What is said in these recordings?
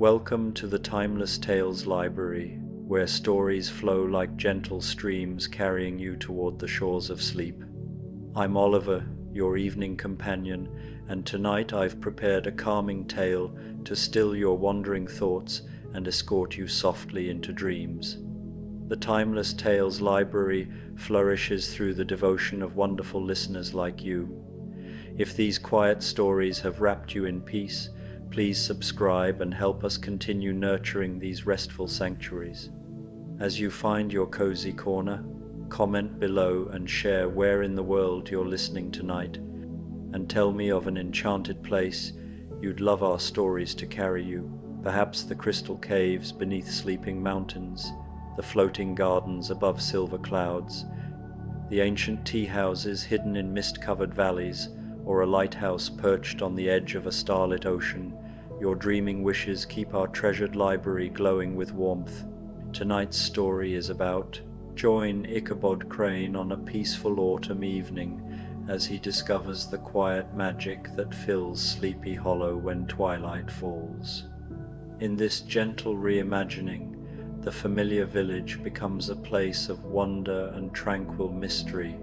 Welcome to the Timeless Tales Library, where stories flow like gentle streams carrying you toward the shores of sleep. I'm Oliver, your evening companion, and tonight I've prepared a calming tale to still your wandering thoughts and escort you softly into dreams. The Timeless Tales Library flourishes through the devotion of wonderful listeners like you. If these quiet stories have wrapped you in peace, please subscribe and help us continue nurturing these restful sanctuaries. As you find your cozy corner, comment below and share where in the world you're listening tonight, and tell me of an enchanted place you'd love our stories to carry you. Perhaps the crystal caves beneath sleeping mountains, the floating gardens above silver clouds, the ancient tea houses hidden in mist-covered valleys, or a lighthouse perched on the edge of a starlit ocean. Your dreaming wishes keep our treasured library glowing with warmth. Tonight's story is about join Ichabod Crane on a peaceful autumn evening as he discovers the quiet magic that fills Sleepy Hollow when twilight falls. In this gentle reimagining, the familiar village becomes a place of wonder and tranquil mystery,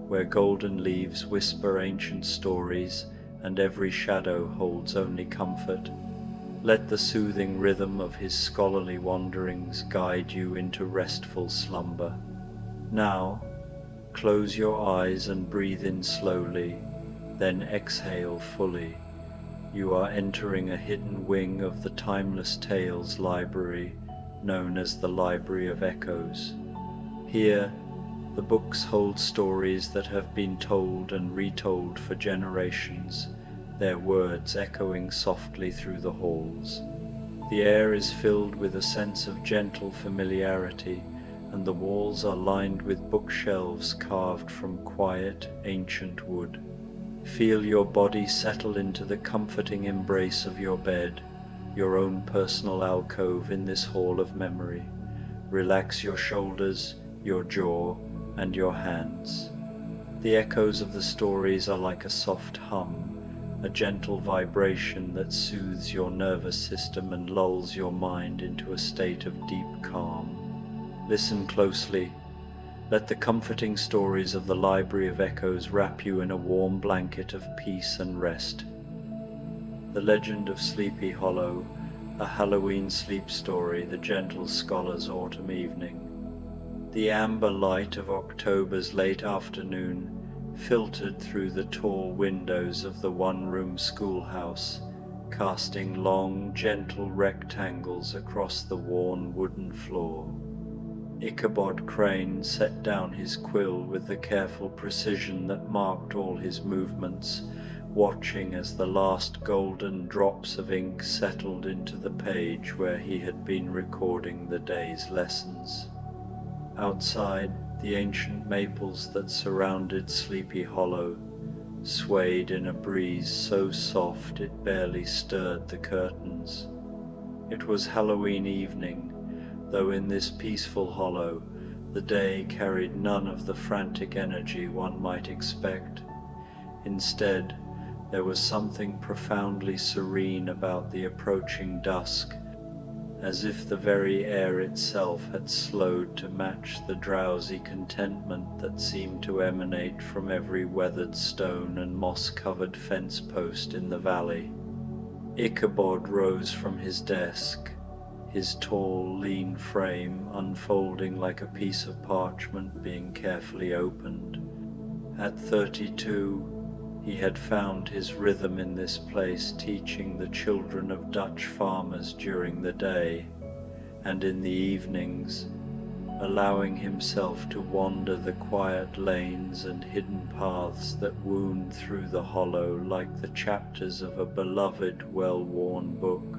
where golden leaves whisper ancient stories and every shadow holds only comfort. Let the soothing rhythm of his scholarly wanderings guide you into restful slumber. Now, close your eyes and breathe in slowly, then exhale fully. You are entering a hidden wing of the Timeless Tales Library, known as the Library of Echoes. Here, the books hold stories that have been told and retold for generations, their words echoing softly through the halls. The air is filled with a sense of gentle familiarity, and the walls are lined with bookshelves carved from quiet, ancient wood. Feel your body settle into the comforting embrace of your bed, your own personal alcove in this hall of memory. Relax your shoulders, your jaw, and your hands. The echoes of the stories are like a soft hum, a gentle vibration that soothes your nervous system and lulls your mind into a state of deep calm. Listen closely. Let the comforting stories of the Library of Echoes wrap you in a warm blanket of peace and rest. The Legend of Sleepy Hollow, a Halloween sleep story, the gentle scholar's autumn evening. The amber light of October's late afternoon filtered through the tall windows of the one-room schoolhouse, casting long, gentle rectangles across the worn wooden floor. Ichabod Crane set down his quill with the careful precision that marked all his movements, watching as the last golden drops of ink settled into the page where he had been recording the day's lessons. Outside, the ancient maples that surrounded Sleepy Hollow swayed in a breeze so soft it barely stirred the curtains. It was Halloween evening, though in this peaceful hollow the day carried none of the frantic energy one might expect. Instead, there was something profoundly serene about the approaching dusk, as if the very air itself had slowed to match the drowsy contentment that seemed to emanate from every weathered stone and moss-covered fence post in the valley. Ichabod rose from his desk, his tall, lean frame unfolding like a piece of parchment being carefully opened. At 32, he had found his rhythm in this place, teaching the children of Dutch farmers during the day, and in the evenings, allowing himself to wander the quiet lanes and hidden paths that wound through the hollow like the chapters of a beloved, well-worn book.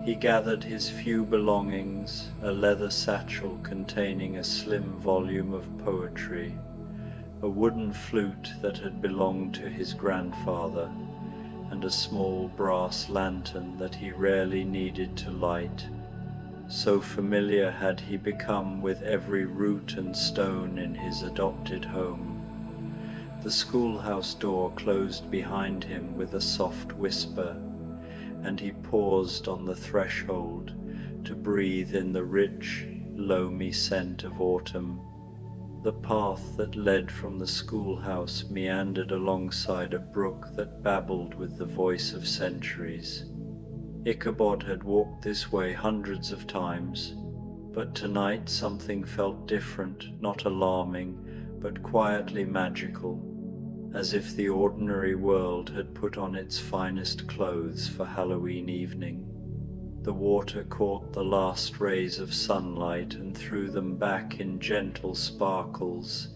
He gathered his few belongings, a leather satchel containing a slim volume of poetry, a wooden flute that had belonged to his grandfather, and a small brass lantern that he rarely needed to light. So familiar had he become with every root and stone in his adopted home. The schoolhouse door closed behind him with a soft whisper, and he paused on the threshold to breathe in the rich, loamy scent of autumn. The path that led from the schoolhouse meandered alongside a brook that babbled with the voice of centuries. Ichabod had walked this way hundreds of times, but tonight something felt different, not alarming, but quietly magical, as if the ordinary world had put on its finest clothes for Halloween evening. The water caught the last rays of sunlight and threw them back in gentle sparkles,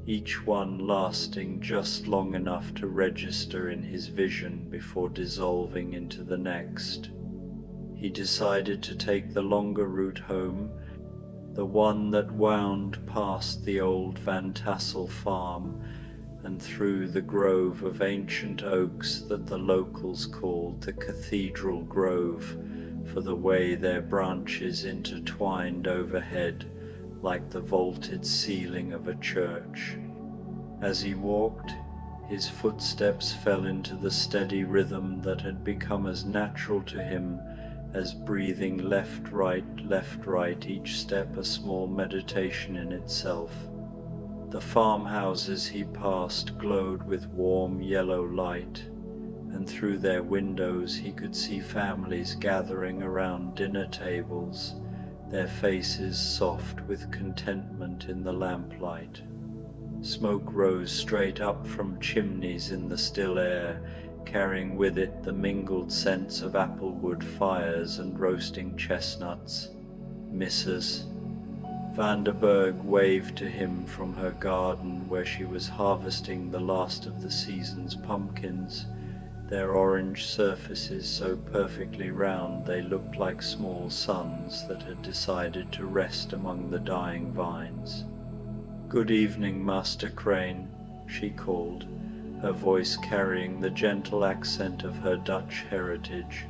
each one lasting just long enough to register in his vision before dissolving into the next. He decided to take the longer route home, the one that wound past the old Van Tassel farm and through the grove of ancient oaks that the locals called the Cathedral Grove, for the way their branches intertwined overhead like the vaulted ceiling of a church. As he walked, his footsteps fell into the steady rhythm that had become as natural to him as breathing left, right, each step a small meditation in itself. The farmhouses he passed glowed with warm yellow light, and through their windows he could see families gathering around dinner tables, their faces soft with contentment in the lamplight. Smoke rose straight up from chimneys in the still air, carrying with it the mingled scents of applewood fires and roasting chestnuts. Mrs. Vanderberg waved to him from her garden where she was harvesting the last of the season's pumpkins, their orange surfaces so perfectly round they looked like small suns that had decided to rest among the dying vines. "Good evening, Master Crane," she called, her voice carrying the gentle accent of her Dutch heritage.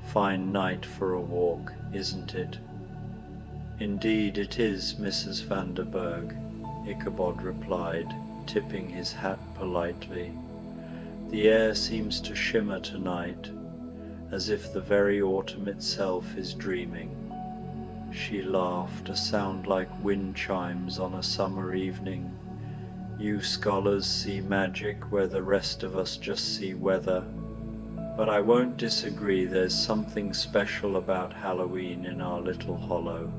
"Fine night for a walk, isn't it?" "Indeed it is, Mrs. Vanderberg," Ichabod replied, tipping his hat politely. "The air seems to shimmer tonight, as if the very autumn itself is dreaming." She laughed, a sound like wind chimes on a summer evening. "You scholars see magic where the rest of us just see weather. But I won't disagree, there's something special about Halloween in our little hollow."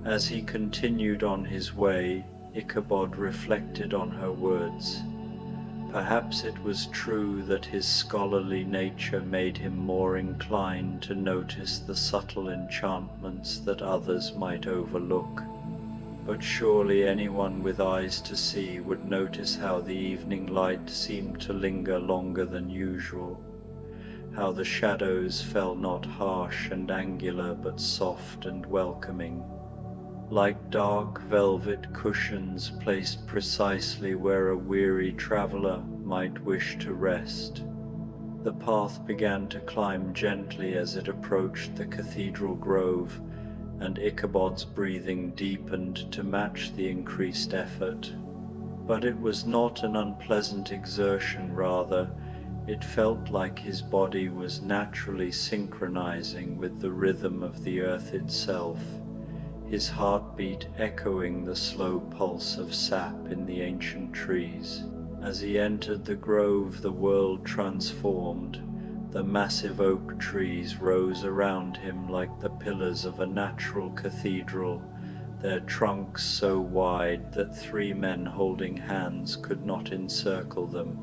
As he continued on his way, Ichabod reflected on her words. Perhaps it was true that his scholarly nature made him more inclined to notice the subtle enchantments that others might overlook. But surely anyone with eyes to see would notice how the evening light seemed to linger longer than usual, how the shadows fell not harsh and angular but soft and welcoming, like dark velvet cushions placed precisely where a weary traveller might wish to rest. The path began to climb gently as it approached the Cathedral Grove, and Ichabod's breathing deepened to match the increased effort. But it was not an unpleasant exertion, rather, it felt like his body was naturally synchronizing with the rhythm of the earth itself, his heartbeat echoing the slow pulse of sap in the ancient trees. As he entered the grove, the world transformed. The massive oak trees rose around him like the pillars of a natural cathedral, their trunks so wide that 3 men holding hands could not encircle them.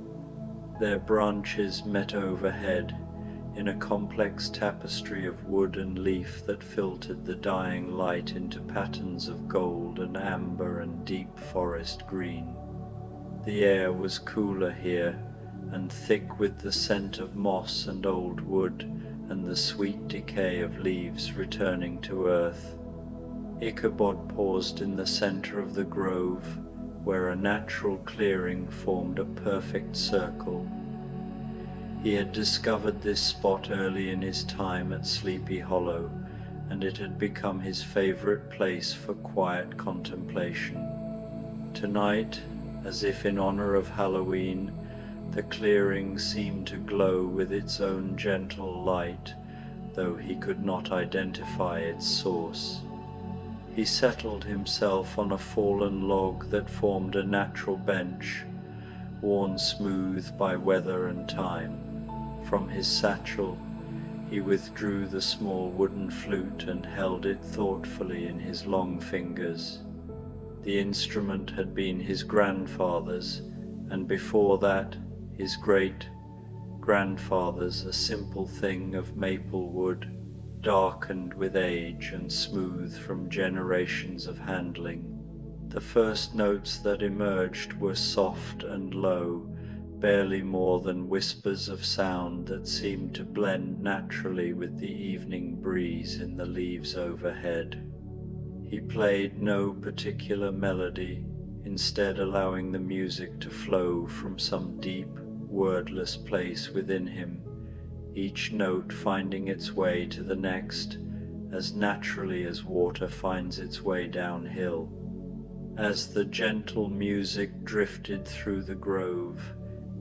Their branches met overhead, in a complex tapestry of wood and leaf that filtered the dying light into patterns of gold and amber and deep forest green. The air was cooler here, and thick with the scent of moss and old wood, and the sweet decay of leaves returning to earth. Ichabod paused in the center of the grove, where a natural clearing formed a perfect circle. He had discovered this spot early in his time at Sleepy Hollow, and it had become his favorite place for quiet contemplation. Tonight, as if in honor of Halloween, The clearing seemed to glow with its own gentle light, though he could not identify its source. He settled himself on a fallen log that formed a natural bench, worn smooth by weather and time. From his satchel he withdrew the small wooden flute and held it thoughtfully in his long fingers. The instrument had been his grandfather's, and before that his great-grandfather's, a simple thing of maple wood, darkened with age and smooth from generations of handling. The first notes that emerged were soft and low, barely more than whispers of sound that seemed to blend naturally with the evening breeze in the leaves overhead. He played no particular melody, instead allowing the music to flow from some deep, wordless place within him, each note finding its way to the next as naturally as water finds its way downhill. As the gentle music drifted through the grove,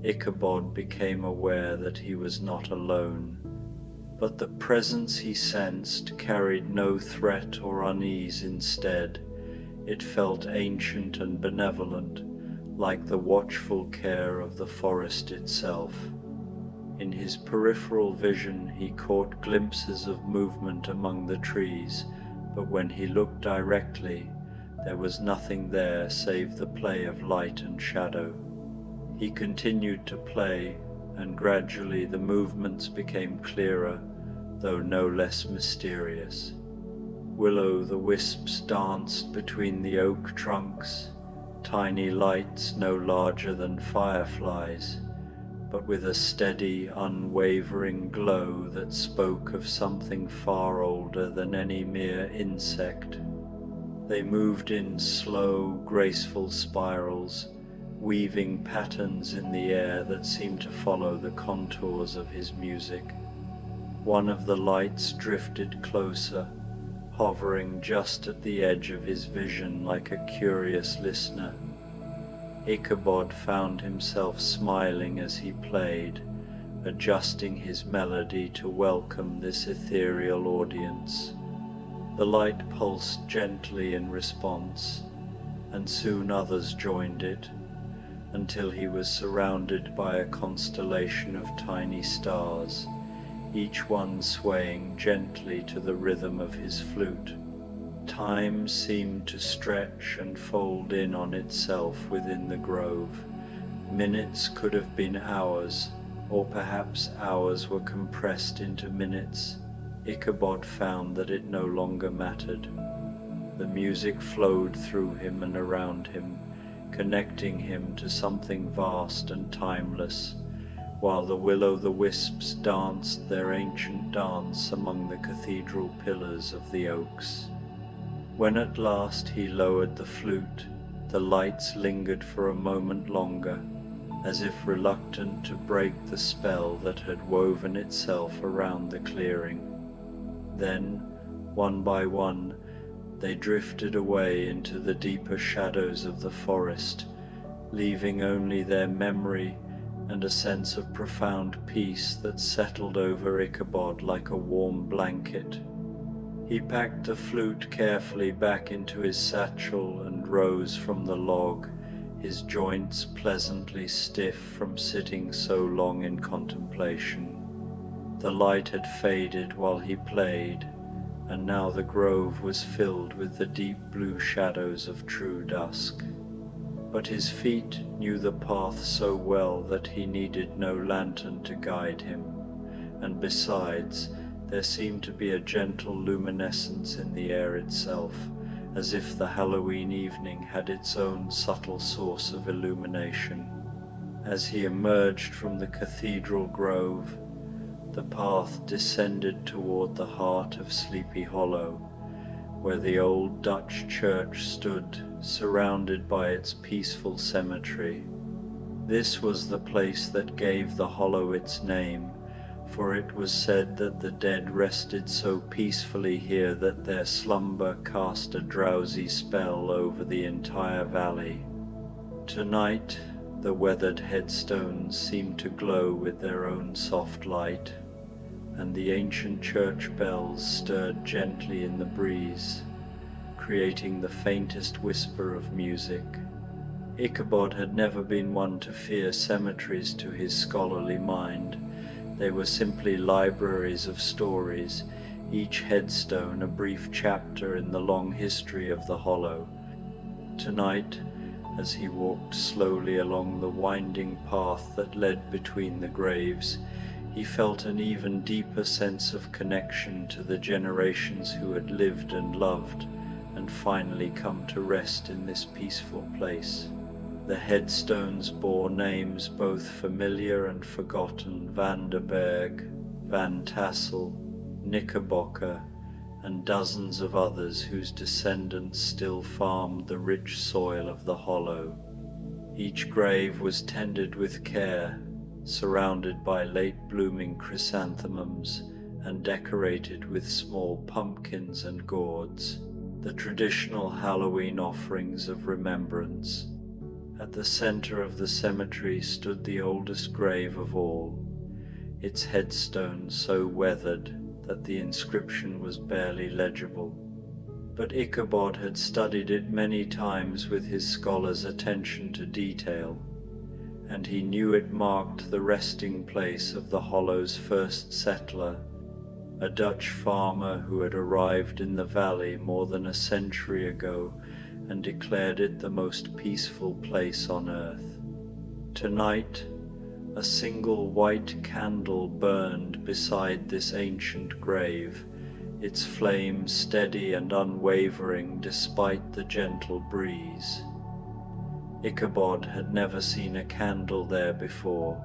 Ichabod became aware that he was not alone, but the presence he sensed carried no threat or unease. Instead, it felt ancient and benevolent, like the watchful care of the forest itself. In his peripheral vision he caught glimpses of movement among the trees, but when he looked directly, there was nothing there save the play of light and shadow. He continued to play, and gradually the movements became clearer, though no less mysterious. Will-o'-the-wisps danced between the oak trunks, tiny lights no larger than fireflies, but with a steady, unwavering glow that spoke of something far older than any mere insect. They moved in slow, graceful spirals, weaving patterns in the air that seemed to follow the contours of his music. One of the lights drifted closer, hovering just at the edge of his vision like a curious listener. Ichabod found himself smiling as he played, adjusting his melody to welcome this ethereal audience. The light pulsed gently in response, and soon others joined it, until he was surrounded by a constellation of tiny stars, each one swaying gently to the rhythm of his flute. Time seemed to stretch and fold in on itself within the grove. Minutes could have been hours, or perhaps hours were compressed into minutes. Ichabod found that it no longer mattered. The music flowed through him and around him, connecting him to something vast and timeless, while the will-o'-the-wisps danced their ancient dance among the cathedral pillars of the oaks. When at last he lowered the flute, the lights lingered for a moment longer, as if reluctant to break the spell that had woven itself around the clearing. Then, one by one, they drifted away into the deeper shadows of the forest, leaving only their memory and a sense of profound peace that settled over Ichabod like a warm blanket. He packed the flute carefully back into his satchel and rose from the log, his joints pleasantly stiff from sitting so long in contemplation. The light had faded while he played, and now the grove was filled with the deep blue shadows of true dusk. But his feet knew the path so well that he needed no lantern to guide him, and besides, there seemed to be a gentle luminescence in the air itself, as if the Halloween evening had its own subtle source of illumination. As he emerged from the cathedral grove, the path descended toward the heart of Sleepy Hollow, where the old Dutch church stood, surrounded by its peaceful cemetery. This was the place that gave the hollow its name, for it was said that the dead rested so peacefully here that their slumber cast a drowsy spell over the entire valley. Tonight, The weathered headstones seemed to glow with their own soft light, and the ancient church bells stirred gently in the breeze, creating the faintest whisper of music. Ichabod had never been one to fear cemeteries to his scholarly mind. They were simply libraries of stories, each headstone a brief chapter in the long history of the hollow. Tonight, as he walked slowly along the winding path that led between the graves, he felt an even deeper sense of connection to the generations who had lived and loved and finally come to rest in this peaceful place. The headstones bore names both familiar and forgotten: Van der Berg, Van Tassel, Knickerbocker, and dozens of others whose descendants still farmed the rich soil of the hollow. Each grave was tended with care, surrounded by late-blooming chrysanthemums and decorated with small pumpkins and gourds, the traditional Halloween offerings of remembrance. At the center of the cemetery stood the oldest grave of all, its headstone so weathered that the inscription was barely legible. But Ichabod had studied it many times with his scholar's attention to detail, and he knew it marked the resting place of the hollow's first settler, a Dutch farmer who had arrived in the valley more than a century ago and declared it the most peaceful place on earth. Tonight, a single white candle burned beside this ancient grave, its flame steady and unwavering despite the gentle breeze. Ichabod had never seen a candle there before,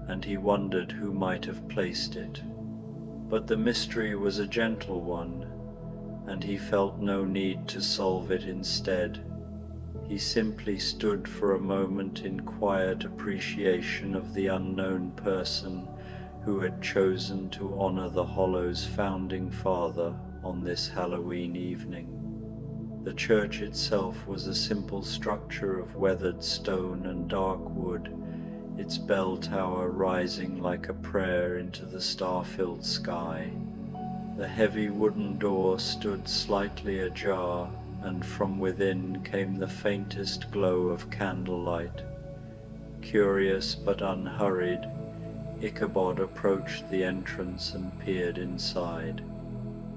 and he wondered who might have placed it. But the mystery was a gentle one, and he felt no need to solve it instead. He simply stood for a moment in quiet appreciation of the unknown person who had chosen to honor the hollow's founding father on this Halloween evening. The church itself was a simple structure of weathered stone and dark wood, its bell tower rising like a prayer into the star-filled sky. The heavy wooden door stood slightly ajar, and from within came the faintest glow of candlelight. Curious but unhurried, Ichabod approached the entrance and peered inside.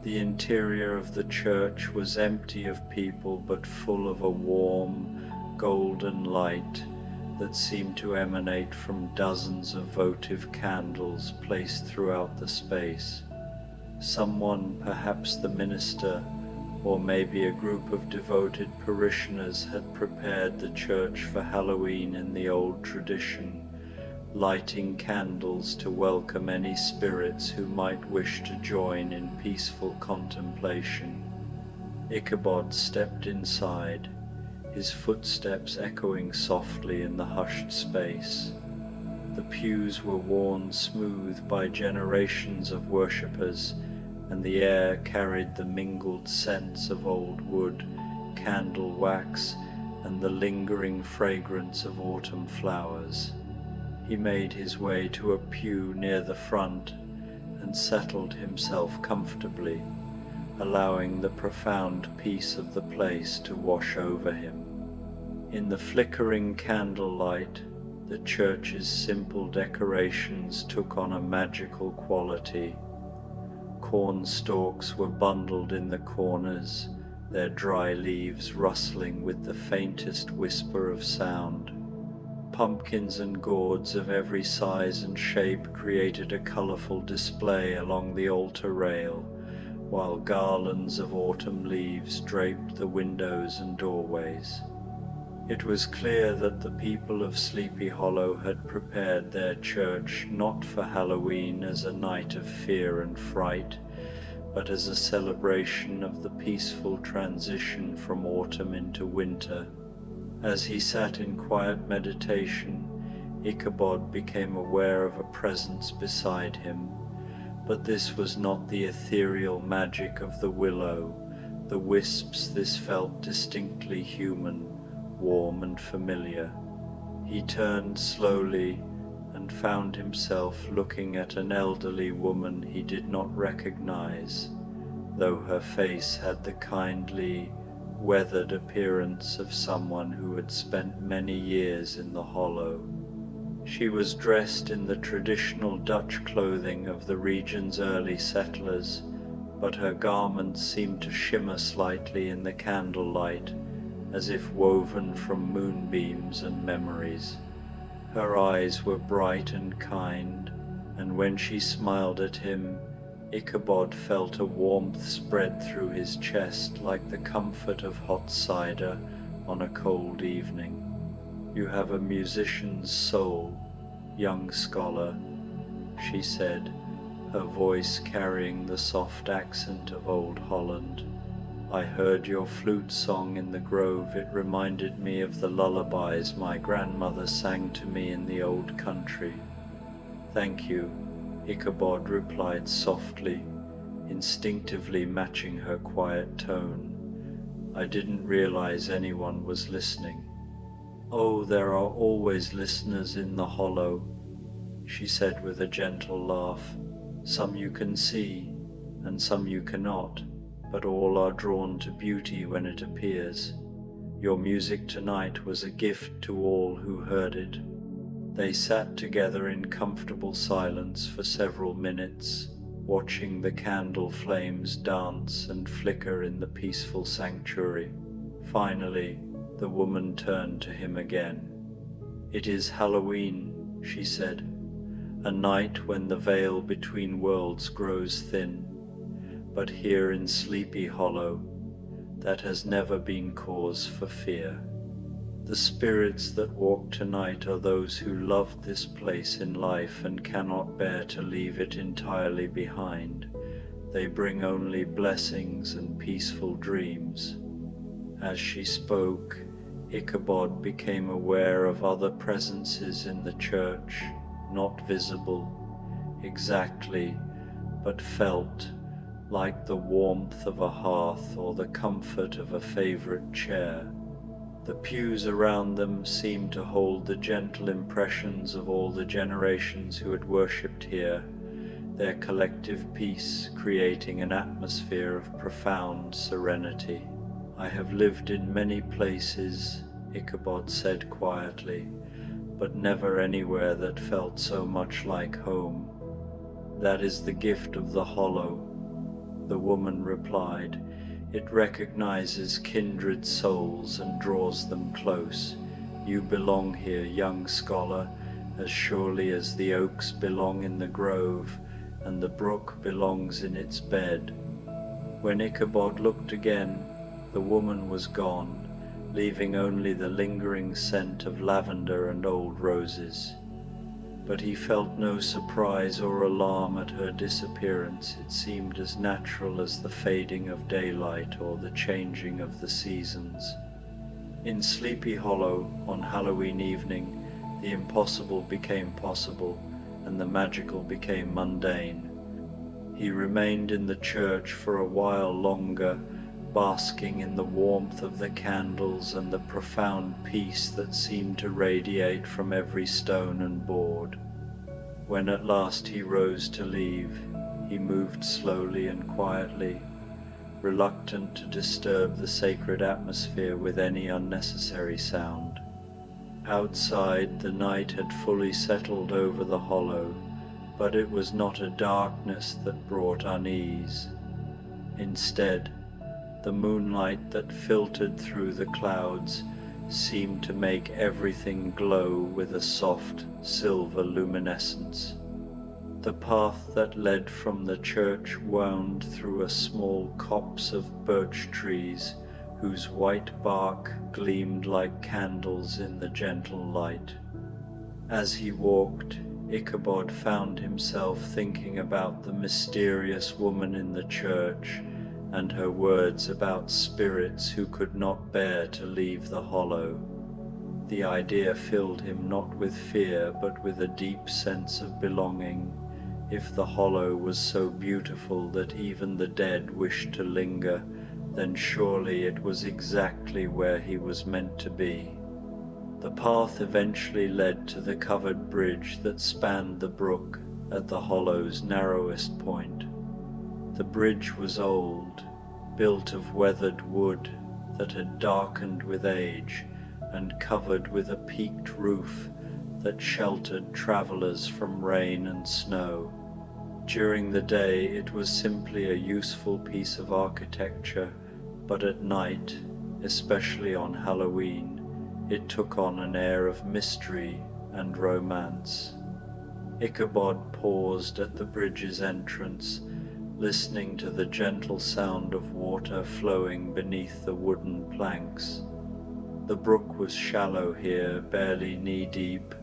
The interior of the church was empty of people but full of a warm, golden light that seemed to emanate from dozens of votive candles placed throughout the space. Someone, perhaps the minister, or maybe a group of devoted parishioners, had prepared the church for Halloween in the old tradition, lighting candles to welcome any spirits who might wish to join in peaceful contemplation. Ichabod stepped inside, his footsteps echoing softly in the hushed space. The pews were worn smooth by generations of worshippers, and the air carried the mingled scents of old wood, candle wax, and the lingering fragrance of autumn flowers. He made his way to a pew near the front and settled himself comfortably, allowing the profound peace of the place to wash over him. In the flickering candlelight, the church's simple decorations took on a magical quality. Corn stalks were bundled in the corners, their dry leaves rustling with the faintest whisper of sound. Pumpkins and gourds of every size and shape created a colorful display along the altar rail, while garlands of autumn leaves draped the windows and doorways. It was clear that the people of Sleepy Hollow had prepared their church not for Halloween as a night of fear and fright, but as a celebration of the peaceful transition from autumn into winter. As he sat in quiet meditation, Ichabod became aware of a presence beside him, but this was not the ethereal magic of the willow, the wisps. This felt distinctly human, warm and familiar. He turned slowly and found himself looking at an elderly woman he did not recognize, though her face had the kindly, weathered appearance of someone who had spent many years in the hollow. She was dressed in the traditional Dutch clothing of the region's early settlers, but her garments seemed to shimmer slightly in the candlelight, as if woven from moonbeams and memories. Her eyes were bright and kind, and when she smiled at him, Ichabod felt a warmth spread through his chest like the comfort of hot cider on a cold evening. "You have a musician's soul, young scholar," she said, her voice carrying the soft accent of old Holland. "I heard your flute song in the grove. It reminded me of the lullabies my grandmother sang to me in the old country." "Thank you," Ichabod replied softly, instinctively matching her quiet tone. "I didn't realize anyone was listening." "Oh, there are always listeners in the hollow," she said with a gentle laugh. "Some you can see, and some you cannot, but all are drawn to beauty when it appears. Your music tonight was a gift to all who heard it." They sat together in comfortable silence for several minutes, watching the candle flames dance and flicker in the peaceful sanctuary. Finally, the woman turned to him again. "It is Halloween," she said, "a night when the veil between worlds grows thin. But here in Sleepy Hollow, that has never been cause for fear. The spirits that walk tonight are those who loved this place in life and cannot bear to leave it entirely behind. They bring only blessings and peaceful dreams." As she spoke, Ichabod became aware of other presences in the church, not visible exactly, but felt, like the warmth of a hearth or the comfort of a favorite chair. The pews around them seemed to hold the gentle impressions of all the generations who had worshipped here, their collective peace creating an atmosphere of profound serenity. "I have lived in many places," Ichabod said quietly, "but never anywhere that felt so much like home. That is the gift of the hollow," the woman replied. "It recognizes kindred souls and draws them close. You belong here, young scholar, as surely as the oaks belong in the grove, and the brook belongs in its bed." When Ichabod looked again, the woman was gone, leaving only the lingering scent of lavender and old roses. But he felt no surprise or alarm at her disappearance. It seemed as natural as the fading of daylight or the changing of the seasons. In Sleepy Hollow, on Halloween evening, the impossible became possible, and the magical became mundane. He remained in the church for a while longer, basking in the warmth of the candles and the profound peace that seemed to radiate from every stone and board. When at last he rose to leave, he moved slowly and quietly, reluctant to disturb the sacred atmosphere with any unnecessary sound. Outside, the night had fully settled over the hollow, but it was not a darkness that brought unease. Instead, the moonlight that filtered through the clouds seemed to make everything glow with a soft silver luminescence. The path that led from the church wound through a small copse of birch trees whose white bark gleamed like candles in the gentle light. As he walked, Ichabod found himself thinking about the mysterious woman in the church and her words about spirits who could not bear to leave the hollow. The idea filled him not with fear, but with a deep sense of belonging. If the hollow was so beautiful that even the dead wished to linger, then surely it was exactly where he was meant to be. The path eventually led to the covered bridge that spanned the brook at the hollow's narrowest point. The bridge was old, built of weathered wood that had darkened with age and covered with a peaked roof that sheltered travelers from rain and snow. During the day it was simply a useful piece of architecture, but at night, especially on Halloween, it took on an air of mystery and romance. Ichabod paused at the bridge's entrance, listening to the gentle sound of water flowing beneath the wooden planks. The brook was shallow here, barely knee-deep,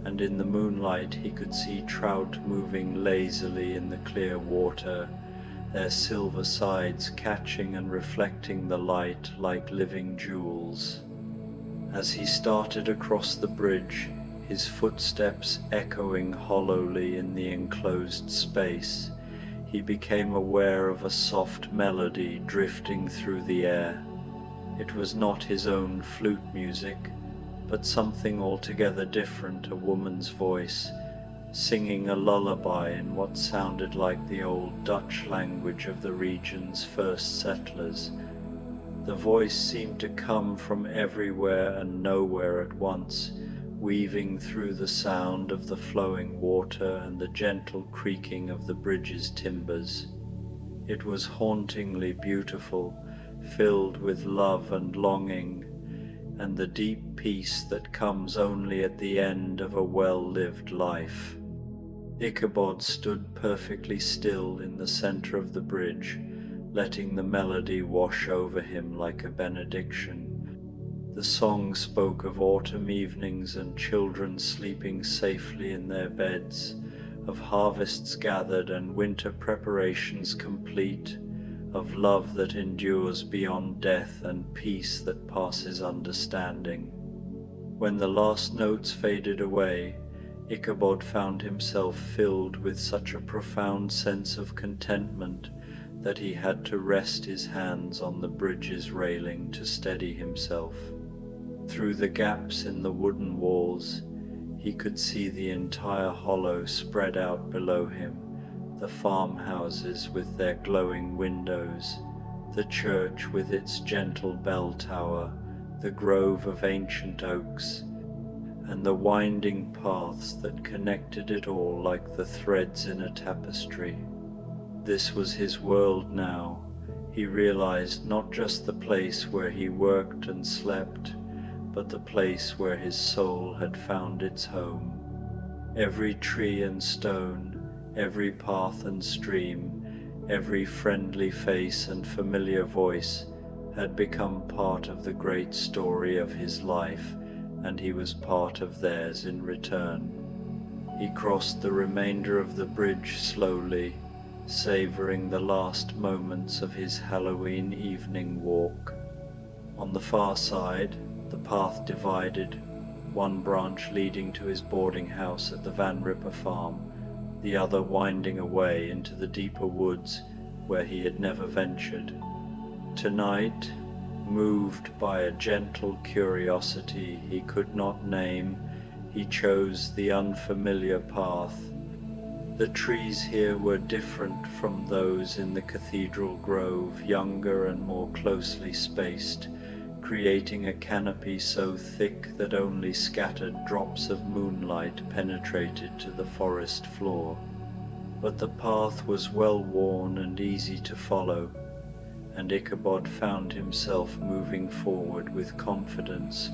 and in the moonlight he could see trout moving lazily in the clear water, their silver sides catching and reflecting the light like living jewels. As he started across the bridge, his footsteps echoing hollowly in the enclosed space, he became aware of a soft melody drifting through the air. It was not his own flute music, but something altogether different, a woman's voice, singing a lullaby in what sounded like the old Dutch language of the region's first settlers. The voice seemed to come from everywhere and nowhere at once, weaving through the sound of the flowing water and the gentle creaking of the bridge's timbers. It was hauntingly beautiful, filled with love and longing, and the deep peace that comes only at the end of a well-lived life. Ichabod stood perfectly still in the center of the bridge, letting the melody wash over him like a benediction. The song spoke of autumn evenings and children sleeping safely in their beds, of harvests gathered and winter preparations complete, of love that endures beyond death and peace that passes understanding. When the last notes faded away, Ichabod found himself filled with such a profound sense of contentment that he had to rest his hands on the bridge's railing to steady himself. Through the gaps in the wooden walls, he could see the entire hollow spread out below him, the farmhouses with their glowing windows, the church with its gentle bell tower, the grove of ancient oaks, and the winding paths that connected it all like the threads in a tapestry. This was his world now. He realized not just the place where he worked and slept, but the place where his soul had found its home. Every tree and stone, every path and stream, every friendly face and familiar voice had become part of the great story of his life, and he was part of theirs in return. He crossed the remainder of the bridge slowly, savoring the last moments of his Halloween evening walk. On the far side, the path divided, one branch leading to his boarding house at the Van Ripper farm, the other winding away into the deeper woods where he had never ventured. Tonight, moved by a gentle curiosity he could not name, he chose the unfamiliar path. The trees here were different from those in the cathedral grove, younger and more closely spaced, creating a canopy so thick that only scattered drops of moonlight penetrated to the forest floor. But the path was well worn and easy to follow, and Ichabod found himself moving forward with confidence,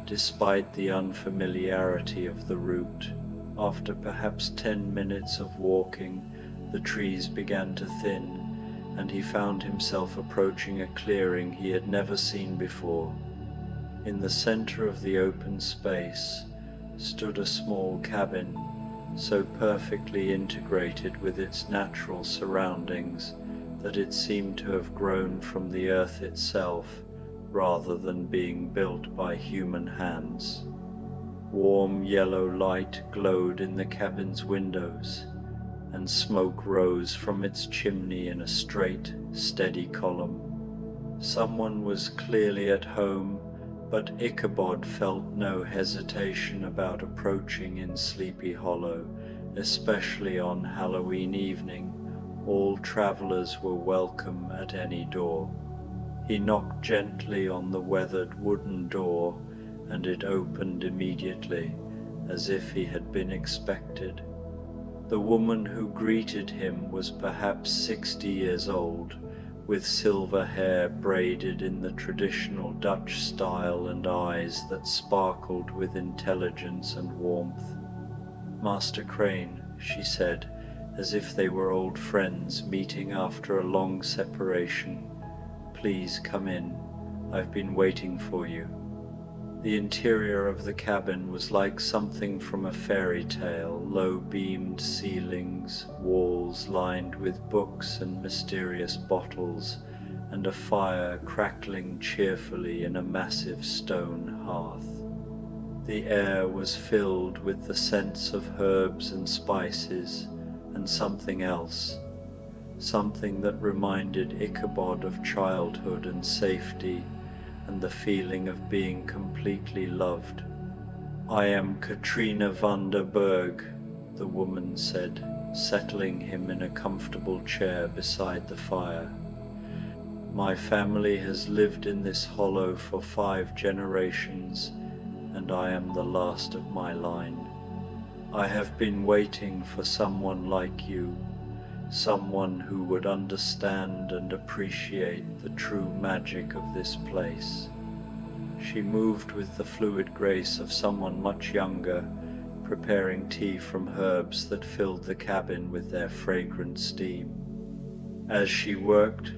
despite the unfamiliarity of the route. After perhaps 10 minutes of walking, the trees began to thin, and he found himself approaching a clearing he had never seen before. In the center of the open space stood a small cabin, so perfectly integrated with its natural surroundings that it seemed to have grown from the earth itself rather than being built by human hands. Warm yellow light glowed in the cabin's windows, and smoke rose from its chimney in a straight, steady column. Someone was clearly at home, But Ichabod felt no hesitation about approaching in Sleepy Hollow, especially on Halloween evening. All travelers were welcome at any door. He knocked gently on the weathered wooden door, and it opened immediately, as if he had been expected. The woman who greeted him was perhaps 60 years old, with silver hair braided in the traditional Dutch style and eyes that sparkled with intelligence and warmth. "Master Crane," she said, as if they were old friends meeting after a long separation, "please come in. I've been waiting for you." The interior of the cabin was like something from a fairy tale, low-beamed ceilings, walls lined with books and mysterious bottles, and a fire crackling cheerfully in a massive stone hearth. The air was filled with the scents of herbs and spices, and something else, something that reminded Ichabod of childhood and safety, and the feeling of being completely loved. "I am Katrina van der Berg," the woman said, settling him in a comfortable chair beside the fire. "My family has lived in this hollow for 5 generations, and I am the last of my line. I have been waiting for someone like you, someone who would understand and appreciate the true magic of this place." She moved with the fluid grace of someone much younger, preparing tea from herbs that filled the cabin with their fragrant steam. As she worked,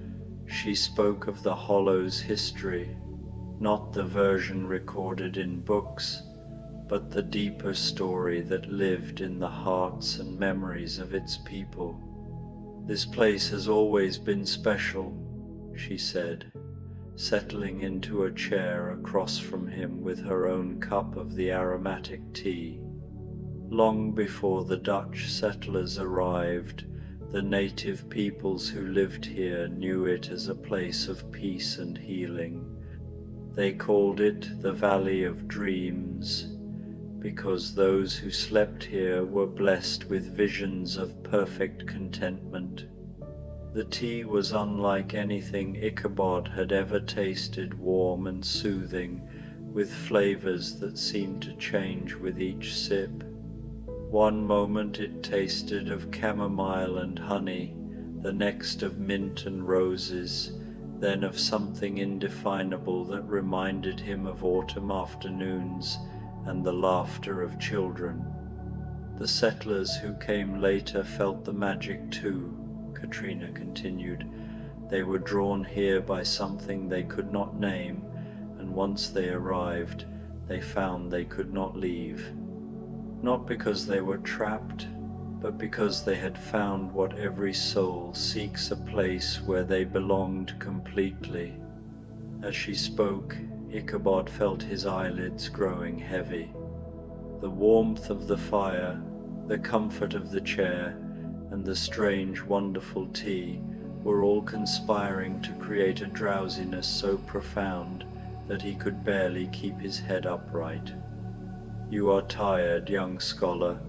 she spoke of the Hollow's history, not the version recorded in books, but the deeper story that lived in the hearts and memories of its people. "This place has always been special," she said, settling into a chair across from him with her own cup of the aromatic tea. "Long before the Dutch settlers arrived, the native peoples who lived here knew it as a place of peace and healing. They called it the Valley of Dreams, because those who slept here were blessed with visions of perfect contentment." The tea was unlike anything Ichabod had ever tasted, warm and soothing, with flavors that seemed to change with each sip. One moment it tasted of chamomile and honey, the next of mint and roses, then of something indefinable that reminded him of autumn afternoons and the laughter of children. "The settlers who came later felt the magic too," Katrina continued. "They were drawn here by something they could not name, and once they arrived, they found they could not leave. Not because they were trapped, but because they had found what every soul seeks, a place where they belonged completely." As she spoke, Ichabod felt his eyelids growing heavy. The warmth of the fire, the comfort of the chair, and the strange, wonderful tea were all conspiring to create a drowsiness so profound that he could barely keep his head upright. "You are tired, young scholar,"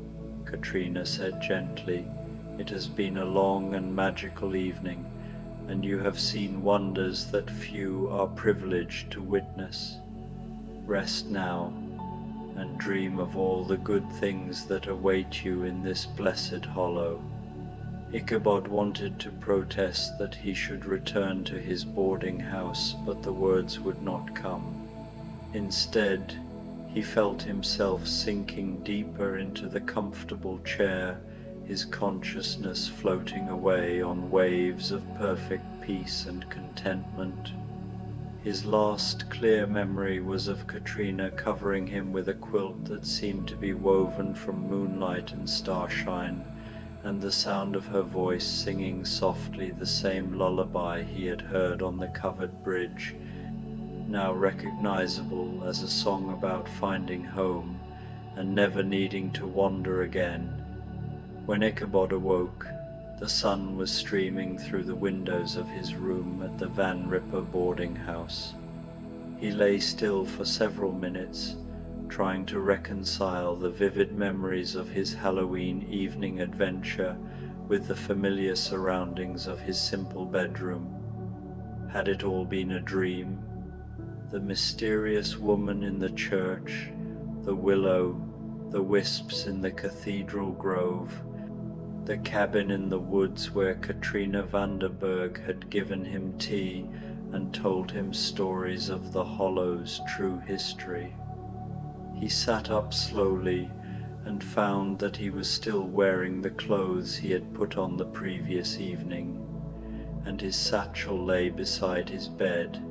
Katrina said gently. "It has been a long and magical evening, and you have seen wonders that few are privileged to witness. Rest now, and dream of all the good things that await you in this blessed hollow." Ichabod wanted to protest that he should return to his boarding house, but the words would not come. Instead, he felt himself sinking deeper into the comfortable chair, his consciousness floating away on waves of perfect peace and contentment. His last clear memory was of Katrina covering him with a quilt that seemed to be woven from moonlight and starshine, and the sound of her voice singing softly the same lullaby he had heard on the covered bridge, now recognizable as a song about finding home and never needing to wander again. When Ichabod awoke, the sun was streaming through the windows of his room at the Van Ripper boarding house. He lay still for several minutes, trying to reconcile the vivid memories of his Halloween evening adventure with the familiar surroundings of his simple bedroom. Had it all been a dream? The mysterious woman in the church, the willow, the wisps in the cathedral grove, the cabin in the woods where Katrina Vanderberg had given him tea and told him stories of the Hollow's true history. He sat up slowly and found that he was still wearing the clothes he had put on the previous evening, and his satchel lay beside his bed,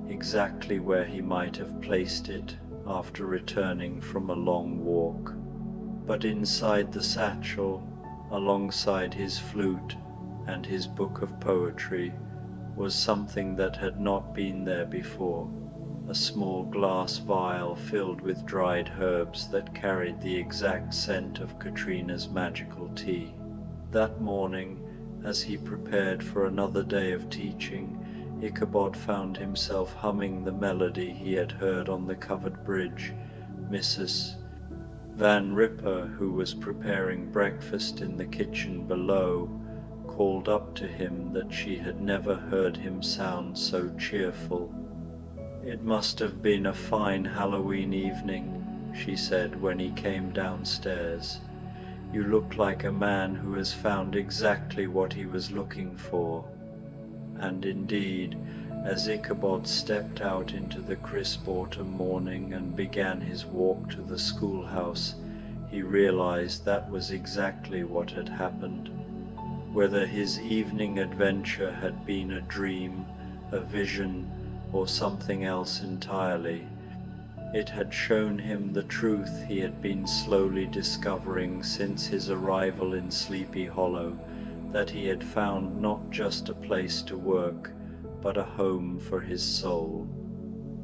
exactly where he might have placed it after returning from a long walk. But inside the satchel, alongside his flute and his book of poetry, was something that had not been there before, a small glass vial filled with dried herbs that carried the exact scent of Katrina's magical tea. That morning, as he prepared for another day of teaching, Ichabod found himself humming the melody he had heard on the covered bridge. Mrs. Van Ripper, who was preparing breakfast in the kitchen below, called up to him that she had never heard him sound so cheerful. "It must have been a fine Halloween evening," she said when he came downstairs. "You look like a man who has found exactly what he was looking for." And indeed, as Ichabod stepped out into the crisp autumn morning and began his walk to the schoolhouse, he realized that was exactly what had happened. Whether his evening adventure had been a dream, a vision, or something else entirely, it had shown him the truth he had been slowly discovering since his arrival in Sleepy Hollow, that he had found not just a place to work, but a home for his soul.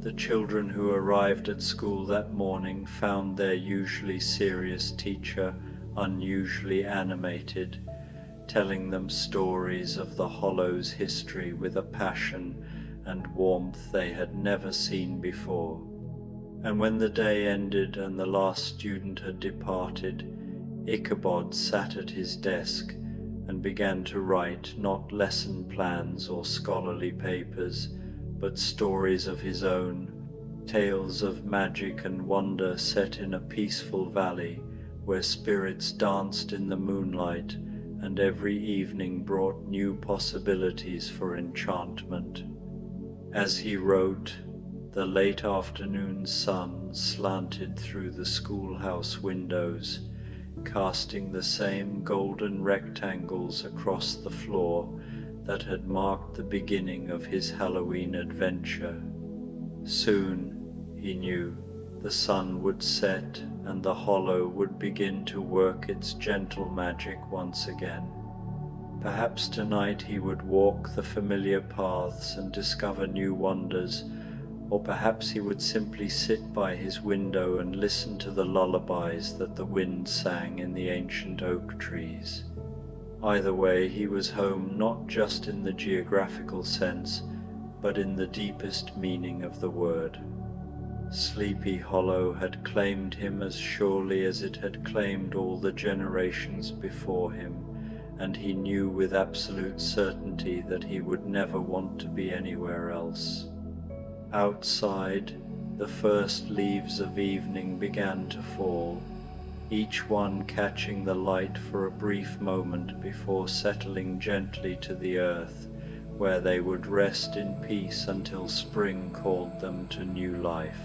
The children who arrived at school that morning found their usually serious teacher unusually animated, telling them stories of the Hollow's history with a passion and warmth they had never seen before. And when the day ended and the last student had departed, Ichabod sat at his desk and began to write not lesson plans or scholarly papers, but stories of his own, tales of magic and wonder set in a peaceful valley where spirits danced in the moonlight and every evening brought new possibilities for enchantment. As he wrote, the late afternoon sun slanted through the schoolhouse windows, casting the same golden rectangles across the floor that had marked the beginning of his Halloween adventure. Soon, he knew, the sun would set and the Hollow would begin to work its gentle magic once again. Perhaps tonight he would walk the familiar paths and discover new wonders, or perhaps he would simply sit by his window and listen to the lullabies that the wind sang in the ancient oak trees. Either way, he was home not just in the geographical sense, but in the deepest meaning of the word. Sleepy Hollow had claimed him as surely as it had claimed all the generations before him, and he knew with absolute certainty that he would never want to be anywhere else. Outside, the first leaves of evening began to fall, each one catching the light for a brief moment before settling gently to the earth, where they would rest in peace until spring called them to new life.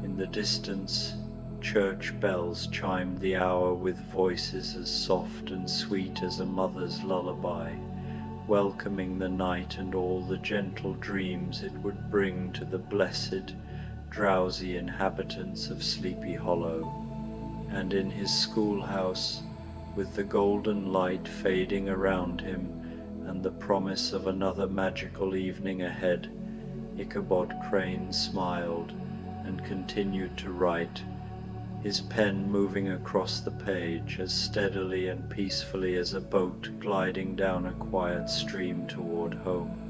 In the distance, church bells chimed the hour with voices as soft and sweet as a mother's lullaby, welcoming the night and all the gentle dreams it would bring to the blessed, drowsy inhabitants of Sleepy Hollow. And in his schoolhouse, with the golden light fading around him and the promise of another magical evening ahead, Ichabod Crane smiled and continued to write, his pen moving across the page as steadily and peacefully as a boat gliding down a quiet stream toward home.